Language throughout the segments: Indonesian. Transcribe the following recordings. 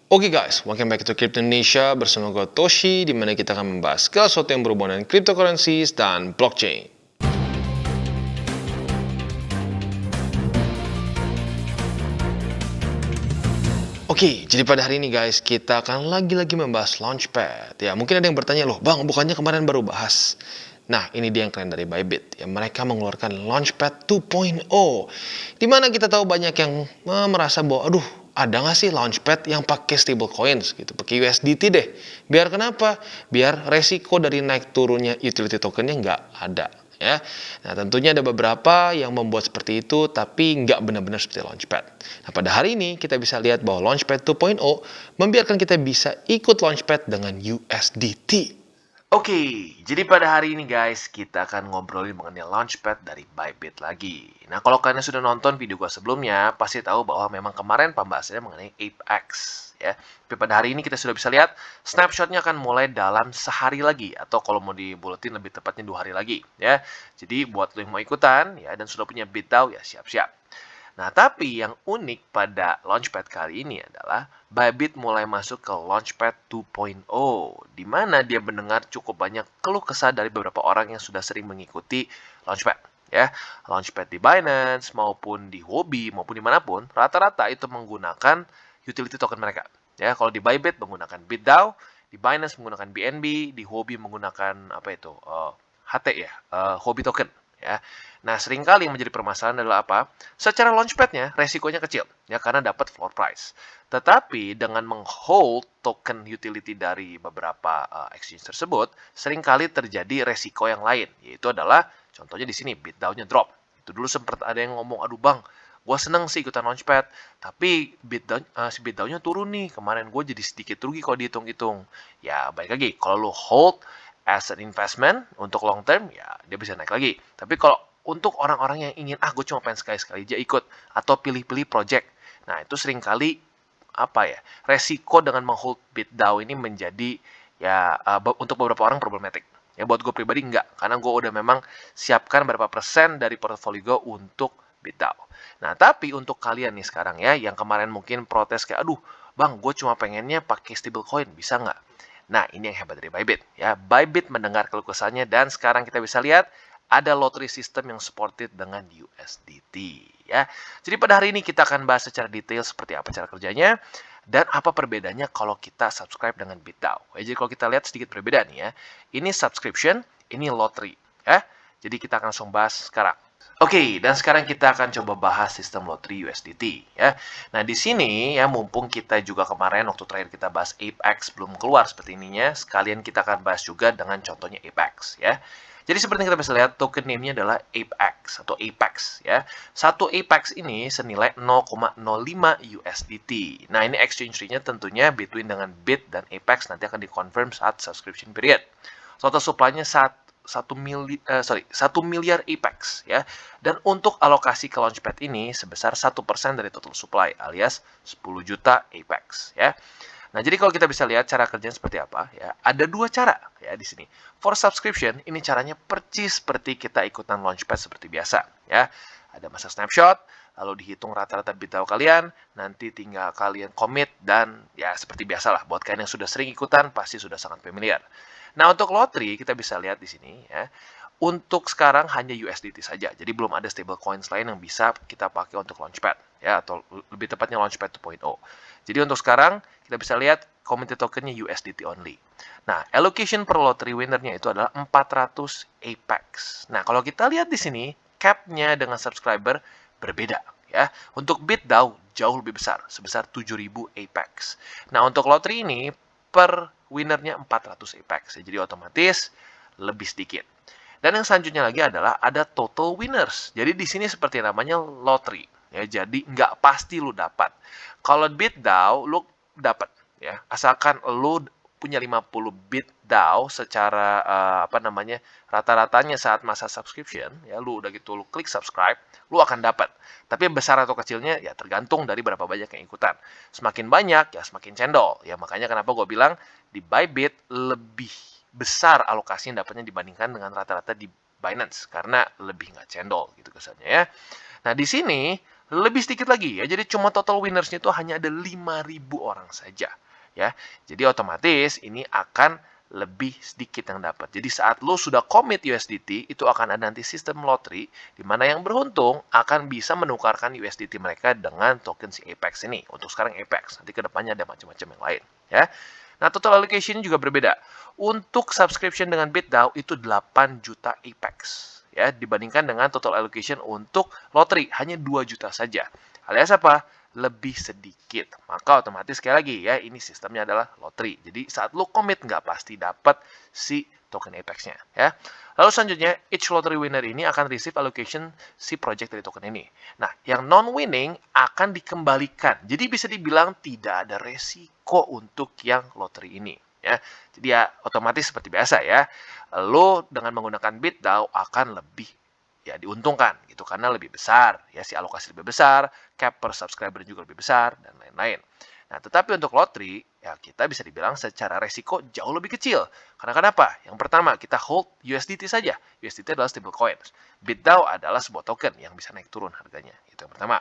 Oke guys, welcome back to Crypto Indonesia bersama gue Toshi, di mana kita akan membahas segala sesuatu yang berhubungan dengan cryptocurrencies dan blockchain. Oke, jadi pada hari ini guys, kita akan lagi-lagi membahas Launchpad. Ya, mungkin ada yang bertanya, loh bang, bukannya kemarin baru bahas? Nah, ini dia yang keren dari Bybit. Ya, mereka mengeluarkan Launchpad 2.0. Dimana kita tahu banyak yang merasa bahwa, aduh, ada nggak sih Launchpad yang pakai stablecoins gitu, pakai USDT deh. Biar kenapa? Biar resiko dari naik turunnya utility tokennya nggak ada. Ya, nah tentunya ada beberapa yang membuat seperti itu, tapi nggak benar-benar seperti Launchpad. Nah pada hari ini kita bisa lihat bahwa Launchpad 2.0 membiarkan kita bisa ikut Launchpad dengan USDT. Oke, jadi pada hari ini guys, kita akan ngobrolin mengenai Launchpad dari Bybit lagi. Nah, kalau kalian sudah nonton video gue sebelumnya, pasti tahu bahwa memang kemarin pembahasannya mengenai ApeX, ya. Tapi pada hari ini kita sudah bisa lihat, snapshotnya akan mulai dalam sehari lagi, atau kalau mau dibuletin lebih tepatnya 2 hari lagi, ya. Jadi, buat lo yang mau ikutan, ya, dan sudah punya BitDAO, ya siap-siap. Nah, tapi yang unik pada Launchpad kali ini adalah Bybit mulai masuk ke Launchpad 2.0, di mana dia mendengar cukup banyak keluh kesah dari beberapa orang yang sudah sering mengikuti Launchpad. Ya, Launchpad di Binance maupun di Huobi maupun dimanapun, rata-rata itu menggunakan utility token mereka. Ya, kalau di Bybit menggunakan BitDAO, di Binance menggunakan BNB, di Huobi menggunakan apa itu HT ya, Huobi token. Ya, nah seringkali yang menjadi permasalahan adalah apa? Secara launchpadnya resikonya kecil, ya karena dapat floor price. Tetapi dengan menghold token utility dari beberapa exchange tersebut, seringkali terjadi resiko yang lain, yaitu adalah contohnya di sini BitDAO-nya drop. Itu dulu sempat ada yang ngomong, aduh bang, gue seneng sih ikutan launchpad, tapi si BitDAO-nya turun nih, kemarin gue jadi sedikit rugi kalau dihitung-hitung. Ya baik lagi, kalau lo hold as an investment untuk long term, ya dia bisa naik lagi. Tapi kalau untuk orang-orang yang ingin, gue cuma pengen sekali-sekali aja ikut, atau pilih-pilih project. Nah, itu seringkali, resiko dengan menghold BitDAO ini menjadi, untuk beberapa orang problematik. Ya, buat gue pribadi enggak, karena gue udah memang siapkan berapa persen dari portfolio gue untuk BitDAO. Nah, tapi untuk kalian nih sekarang ya, yang kemarin mungkin protes kayak, aduh, bang, gue cuma pengennya pakai stablecoin, bisa nggak? Nah, ini yang hebat dari Bybit. Ya, Bybit mendengar keluh kesahnya dan sekarang kita bisa lihat ada lottery system yang supported dengan USDT. Ya, jadi pada hari ini kita akan bahas secara detail seperti apa cara kerjanya dan apa perbedaannya kalau kita subscribe dengan BitDAO. Jadi kalau kita lihat sedikit perbedaan ya, ini subscription, ini lottery. Ya, jadi kita akan langsung bahas sekarang. Oke, dan sekarang kita akan coba bahas sistem lottery USDT ya. Nah, di sini ya mumpung kita juga kemarin waktu terakhir kita bahas ApeX belum keluar seperti ininya, sekalian kita akan bahas juga dengan contohnya ApeX ya. Jadi seperti yang kita bisa lihat, token name-nya adalah ApeX atau Apex ya. Satu Apex ini senilai 0,05 USDT. Nah, ini exchange rate-nya tentunya between dengan Bit dan Apex nanti akan dikonfirm saat subscription period. Total supply-nya 1 miliar Apex ya. Dan untuk alokasi ke Launchpad ini sebesar 1% dari total supply alias 10 juta Apex ya. Nah, jadi kalau kita bisa lihat cara kerjanya seperti apa ya. Ada dua cara ya di sini. For subscription ini caranya percis seperti kita ikutan Launchpad seperti biasa ya. Ada masa snapshot, lalu dihitung rata-rata BitDAO kalian, nanti tinggal kalian commit dan ya seperti biasalah buat kalian yang sudah sering ikutan pasti sudah sangat familiar. Nah, untuk lottery kita bisa lihat di sini ya. Untuk sekarang hanya USDT saja. Jadi belum ada stablecoins lain yang bisa kita pakai untuk Launchpad ya, atau lebih tepatnya Launchpad 2.0. Jadi untuk sekarang kita bisa lihat community tokennya USDT only. Nah, allocation per lottery winnernya itu adalah 400 Apex. Nah, kalau kita lihat di sini cap-nya dengan subscriber berbeda ya. Untuk BitDAO jauh lebih besar, sebesar 7.000 Apex. Nah, untuk lottery ini per winnernya 400 Apex. Jadi otomatis lebih sedikit. Dan yang selanjutnya lagi adalah ada total winners. Jadi di sini seperti namanya lottery. Ya, jadi nggak pasti lu dapat. Kalau BitDAO lu dapat ya, asalkan lu punya 50 BitDAO secara rata-ratanya saat masa subscription ya, lu udah gitu lu klik subscribe, lu akan dapat. Tapi besar atau kecilnya ya tergantung dari berapa banyak yang ikutan. Semakin banyak ya semakin cendol. Ya makanya kenapa gue bilang di Bybit lebih besar alokasi yang dapatnya dibandingkan dengan rata-rata di Binance karena lebih nggak cendol gitu kesannya ya. Nah di sini lebih sedikit lagi ya. Jadi cuma total winnersnya itu hanya ada 5.000 orang saja ya. Jadi otomatis ini akan lebih sedikit yang dapat. Jadi saat lo sudah commit USDT, itu akan ada nanti sistem lottery di mana yang beruntung akan bisa menukarkan USDT mereka dengan token si Apex ini. Untuk sekarang Apex, nanti kedepannya ada macam-macam yang lain ya. Nah, total allocation juga berbeda. Untuk subscription dengan BitDAO itu 8 juta Apex ya, dibandingkan dengan total allocation untuk lottery hanya 2 juta saja. Alias apa? Lebih sedikit. Maka otomatis sekali lagi ya, ini sistemnya adalah lottery. Jadi saat lo commit nggak pasti dapat si token Apex-nya ya. Lalu selanjutnya, each lottery winner ini akan receive allocation si project dari token ini. Nah, yang non-winning akan dikembalikan. Jadi bisa dibilang tidak ada resiko untuk yang lottery ini ya. Jadi ya otomatis seperti biasa ya. Lo dengan menggunakan BitDAO akan lebih ya diuntungkan gitu karena lebih besar ya, si alokasi lebih besar, cap per subscriber juga lebih besar dan lain-lain. Nah, tetapi untuk lottery ya kita bisa dibilang secara resiko jauh lebih kecil. Karena kenapa? Yang pertama, kita hold USDT saja. USDT adalah stable coins. BitDAO adalah sebuah token yang bisa naik turun harganya. Itu yang pertama.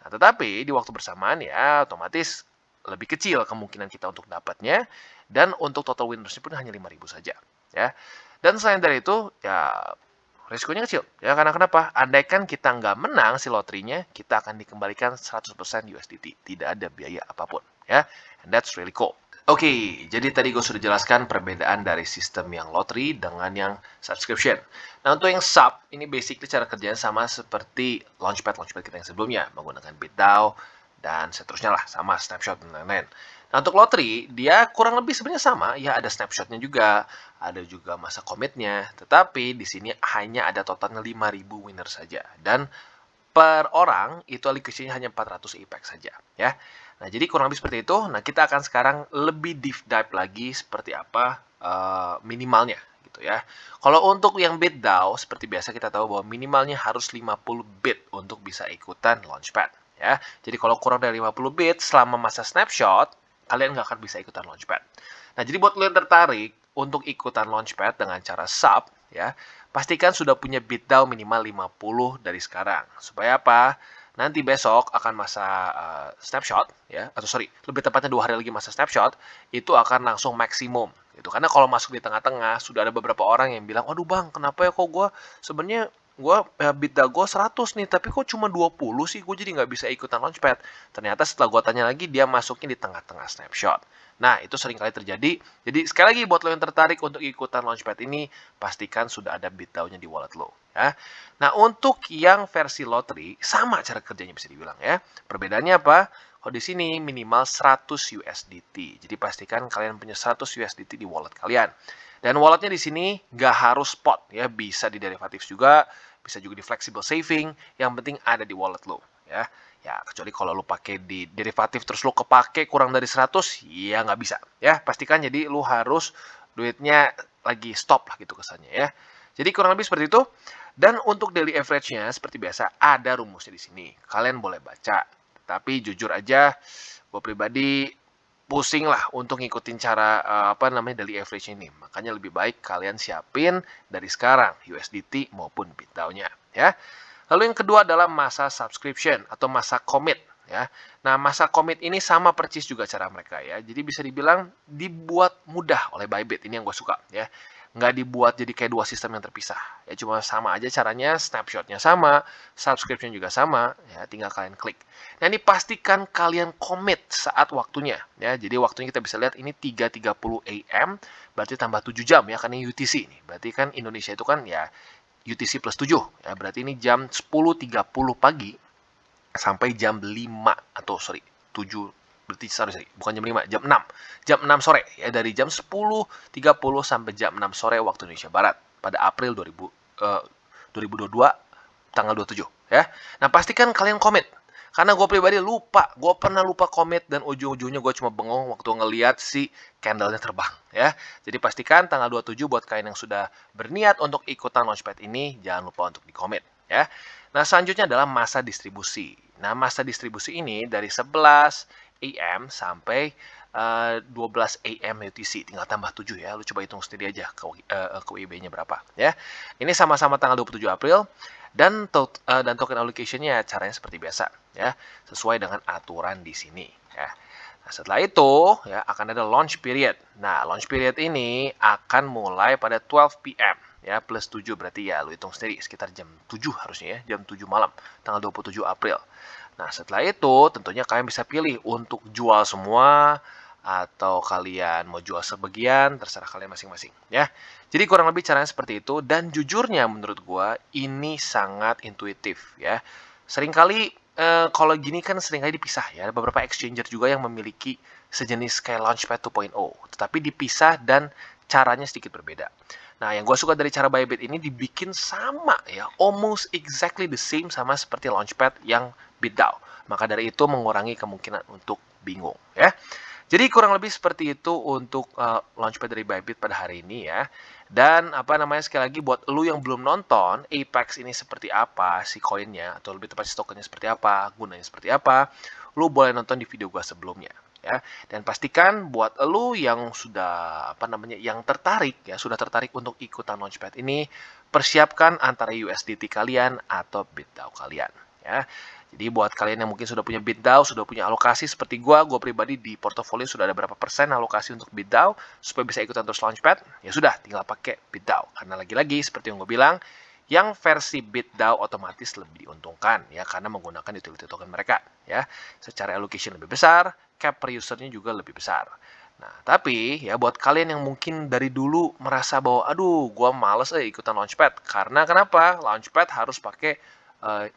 Nah, tetapi di waktu bersamaan ya otomatis lebih kecil kemungkinan kita untuk dapatnya, dan untuk total winners pun hanya 5.000 saja ya. Dan selain dari itu ya risikonya kecil ya, karena kenapa? Andaikan kita nggak menang si lotrinya, kita akan dikembalikan 100% USDT, tidak ada biaya apapun ya. And that's really cool. Oke, jadi tadi gue sudah jelaskan perbedaan dari sistem yang lottery dengan yang subscription. Nah, untuk yang sub, ini basically cara kerjanya sama seperti Launchpad kita yang sebelumnya, menggunakan BitDAO, dan seterusnya lah, sama snapshot dan lain-lain. Nah, untuk lottery, dia kurang lebih sebenarnya sama, ya ada snapshotnya juga, ada juga masa commitnya, tetapi di sini hanya ada totalnya 5.000 winner saja, dan per orang itu allocation-nya hanya 400 Apex saja ya. Nah, jadi kurang lebih seperti itu. Nah, kita akan sekarang lebih deep dive lagi seperti apa minimalnya gitu ya. Kalau untuk yang BitDAO seperti biasa kita tahu bahwa minimalnya harus 50 bit untuk bisa ikutan Launchpad ya. Jadi kalau kurang dari 50 bit selama masa snapshot, kalian nggak akan bisa ikutan Launchpad. Nah, jadi buat kalian tertarik untuk ikutan Launchpad dengan cara sub ya, pastikan sudah punya BitDAO minimal 50 dari sekarang. Supaya apa? Nanti besok akan masa snapshot ya, atau sorry, lebih tepatnya 2 hari lagi masa snapshot, itu akan langsung maksimum gitu. Karena kalau masuk di tengah-tengah sudah ada beberapa orang yang bilang, "Waduh Bang, kenapa ya kok gue sebenarnya BitDAO gue 100 nih, tapi kok cuma 20 sih, gue jadi nggak bisa ikutan Launchpad." Ternyata setelah gue tanya lagi, dia masuknya di tengah-tengah snapshot. Nah, itu sering kali terjadi. Jadi sekali lagi buat lo yang tertarik untuk ikutan Launchpad ini, pastikan sudah ada BitDAO-nya di wallet lo ya. Nah, untuk yang versi lottery sama cara kerjanya bisa dibilang ya. Perbedaannya apa? Kalau di sini minimal 100 USDT. Jadi pastikan kalian punya 100 USDT di wallet kalian. Dan walletnya di sini nggak harus spot ya, bisa di derivatif juga, bisa juga di flexible saving. Yang penting ada di wallet lo ya. Ya, kecuali kalau lu pakai di derivatif terus lu kepake kurang dari 100, ya nggak bisa. Ya, pastikan jadi lu harus duitnya lagi stop lah gitu kesannya ya. Jadi kurang lebih seperti itu. Dan untuk daily average-nya seperti biasa ada rumusnya di sini. Kalian boleh baca. Tapi jujur aja, gue pribadi pusing lah untuk ngikutin cara daily average ini. Makanya lebih baik kalian siapin dari sekarang USDT maupun BitDAO-nya ya. Lalu yang kedua adalah masa subscription atau masa commit ya. Nah, masa commit ini sama persis juga cara mereka ya. Jadi bisa dibilang dibuat mudah oleh Bybit. Ini yang gue suka ya. Nggak dibuat jadi kayak dua sistem yang terpisah. Ya cuma sama aja caranya, snapshotnya sama, subscription juga sama, ya tinggal kalian klik. Nah, ini pastikan kalian commit saat waktunya ya. Jadi waktunya kita bisa lihat ini 3:30 AM, berarti tambah 7 jam ya karena UTC ini. Berarti kan Indonesia itu kan ya UTC plus 7 ya, berarti ini jam 10:30 pagi sampai jam 5 atau sorry 7, berarti sorry bukan jam 5, jam 6 sore ya, dari jam 10:30 sampai jam 6 sore waktu Indonesia Barat pada April 2022 tanggal 27 ya. Nah, pastikan kalian komit. Karena gue pribadi lupa, gue pernah lupa komit dan ujung-ujungnya gue cuma bengong waktu ngeliat si candle-nya terbang ya. Jadi pastikan tanggal 27 buat kalian yang sudah berniat untuk ikutan Launchpad ini, jangan lupa untuk dikomit ya. Nah, selanjutnya adalah masa distribusi. Nah, masa distribusi ini dari 11 AM sampai 12 AM UTC, tinggal tambah 7 ya, lu coba hitung sendiri aja ke WIB-nya berapa ya. Ini sama-sama tanggal 27 April dan token allocation-nya caranya seperti biasa ya, sesuai dengan aturan di sini ya. Nah, setelah itu ya akan ada launch period. Nah, launch period ini akan mulai pada 12 PM ya, plus 7 berarti ya lu hitung sendiri sekitar jam 7 harusnya ya, jam 7 malam tanggal 27 April. Nah, setelah itu tentunya kalian bisa pilih untuk jual semua atau kalian mau jual sebagian, terserah kalian masing-masing ya. Jadi kurang lebih caranya seperti itu dan jujurnya menurut gua ini sangat intuitif ya. Seringkali kalau gini kan seringkali dipisah ya. Ada beberapa exchanger juga yang memiliki sejenis kayak Launchpad 2.0, tetapi dipisah dan caranya sedikit berbeda. Nah, yang gue suka dari cara Bybit ini dibikin sama ya, almost exactly the same sama seperti Launchpad yang BitDAO. Maka dari itu mengurangi kemungkinan untuk bingung ya. Jadi kurang lebih seperti itu untuk Launchpad dari Bybit pada hari ini ya. Dan sekali lagi buat lu yang belum nonton Apex ini seperti apa si koinnya atau lebih tepatnya tokennya seperti apa, gunanya seperti apa, lu boleh nonton di video gua sebelumnya ya. Dan pastikan buat lu yang sudah yang tertarik ya, sudah tertarik untuk ikutan Launchpad ini, persiapkan antara USDT kalian atau BitDAO kalian ya. Jadi buat kalian yang mungkin sudah punya BitDAO, sudah punya alokasi seperti gua pribadi di portofolio sudah ada berapa persen alokasi untuk BitDAO supaya bisa ikutan terus Launchpad, ya sudah tinggal pakai BitDAO. Karena lagi-lagi seperti yang gue bilang, yang versi BitDAO otomatis lebih diuntungkan ya karena menggunakan utility token mereka ya. Secara allocation lebih besar, cap per usernya juga lebih besar. Nah, tapi ya buat kalian yang mungkin dari dulu merasa bahwa aduh, gua males ikutan Launchpad karena kenapa? Launchpad harus pakai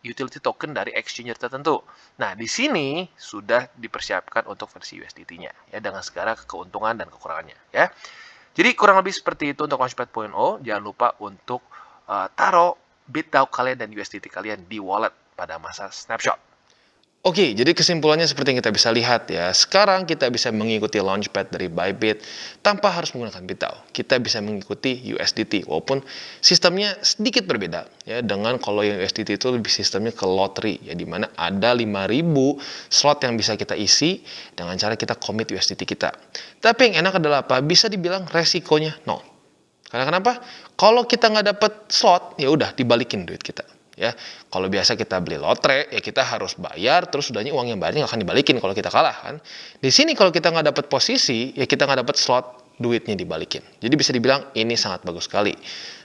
utility token dari exchanger tertentu. Nah, di sini sudah dipersiapkan untuk versi USDT-nya ya dengan segala keuntungan dan kekurangannya ya. Jadi kurang lebih seperti itu untuk Launchpad 2.0. Jangan lupa untuk taruh BitDAO kalian dan USDT kalian di wallet pada masa snapshot. Oke, jadi kesimpulannya seperti yang kita bisa lihat ya. Sekarang kita bisa mengikuti Launchpad dari Bybit tanpa harus menggunakan BitDAO. Kita bisa mengikuti USDT, walaupun sistemnya sedikit berbeda ya. Dengan kalau yang USDT itu lebih sistemnya ke lottery ya, dimana ada 5.000 slot yang bisa kita isi dengan cara kita commit USDT kita. Tapi yang enak adalah apa? Bisa dibilang resikonya nol. Karena kenapa? Kalau kita nggak dapet slot, ya udah dibalikin duit kita. Ya, kalau biasa kita beli lotre, ya kita harus bayar, terus udahnya uang yang bayarnya nggak akan dibalikin kalau kita kalah kan. Di sini kalau kita nggak dapet posisi, ya kita nggak dapet slot, duitnya dibalikin. Jadi bisa dibilang ini sangat bagus sekali.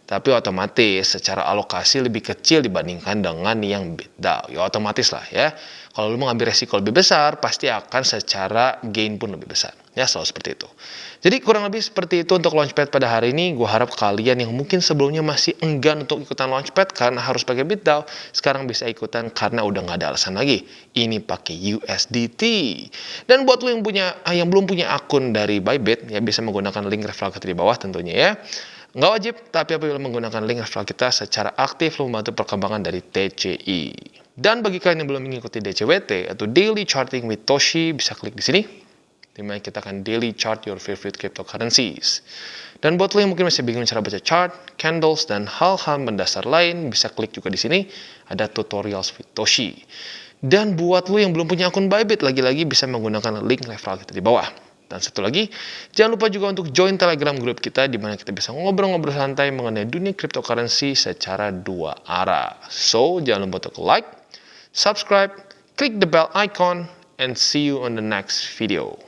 Tapi otomatis secara alokasi lebih kecil dibandingkan dengan yang BitDAO. Ya otomatis lah ya. Kalau lu mau ngambil resiko lebih besar, pasti akan secara gain pun lebih besar. Ya, selalu seperti itu. Jadi kurang lebih seperti itu untuk Launchpad pada hari ini. Gue harap kalian yang mungkin sebelumnya masih enggan untuk ikutan Launchpad karena harus pakai BitDAO, sekarang bisa ikutan karena udah nggak ada alasan lagi. Ini pakai USDT. Dan buat lo yang belum punya akun dari Bybit, ya bisa menggunakan link referral kita di bawah tentunya ya. Nggak wajib, tapi apabila menggunakan link referral kita secara aktif, lo membantu perkembangan dari TCI. Dan bagi kalian yang belum mengikuti DCWT atau Daily Charting with Toshi, bisa klik di sini. Dimana kita akan daily chart your favorite cryptocurrencies. Dan buat lo yang mungkin masih bingung cara baca chart, candles, dan hal-hal mendasar lain, bisa klik juga di sini. Ada tutorials with Toshi. Dan buat lo yang belum punya akun Bybit, lagi-lagi bisa menggunakan link referral kita di bawah. Dan satu lagi, jangan lupa juga untuk join Telegram group kita, di mana kita bisa ngobrol-ngobrol santai mengenai dunia cryptocurrency secara dua arah. So, jangan lupa untuk like, subscribe, klik the bell icon, and see you on the next video.